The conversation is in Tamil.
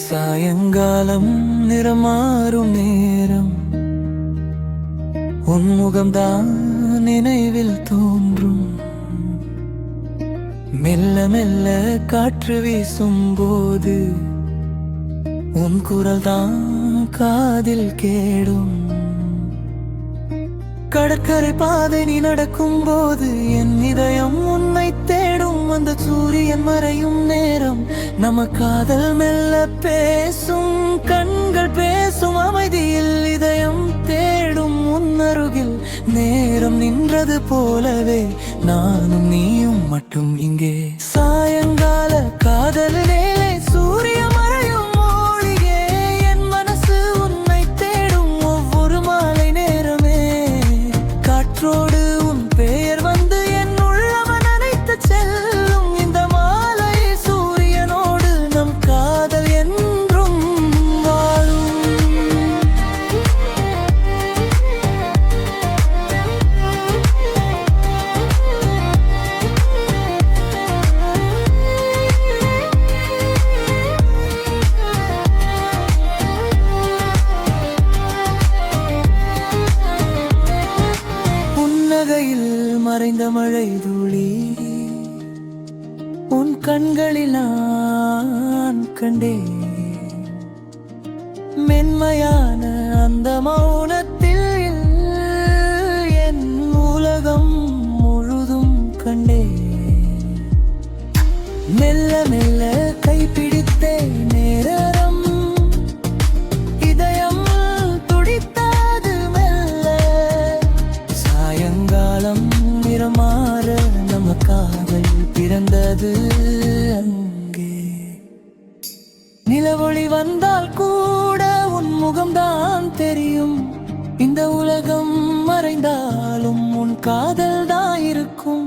சாயங்காலம் நிறமாறும் நேரம் உன் முகம்தான் நினைவில் தோன்றும். மெல்ல மெல்ல காற்று வீசும் போது உன் குரல் தான் காதில் கேடும். கடற்கரை பாதை நீ நடக்கும் போது என் இதயம் உன்னை தேடும். அந்த சூரியன் மறையும் நேரம் நம்ம காதல் மெல்ல பேசும். கண்கள் பேசும் அமைதியில் இதயம் தேடும். உன்னருகில் நேரம் நின்றது போலவே நானும் நீயும் மட்டும் இங்கே. சாயங்கால காதலிலே சூரிய மறையும் மொழியே என் மனசு உன்னை தேடும். ஒவ்வொரு மாலை நேரமே காற்றோடு உன் பெயர் வந்து என் உள்ளவன் அணைத்து செல்லும். இந்த மாலை சூரியனோடு நம் காதல் என்றும் வாழும். புன்னகையில் மறைந்த மழை துளி உன் கண்களில் நான் கண்டேன். மென்மையான அந்த மௌனத்தில் என் உலகம் முழுதும் கண்டேன். மெல்ல மெல்ல கைப்பிடித்தேன் நேரம் இதயம் துடித்தது மெல்ல. சாயங்காலம் நிறமாற நம்ம காதல் பிறந்தது அங்கே. நிலவொளி வந்தால் கூட உன் முகம்தான் தெரியும். இந்த உலகம் மறைந்தாலும் உன் காதல் தான் இருக்கும்.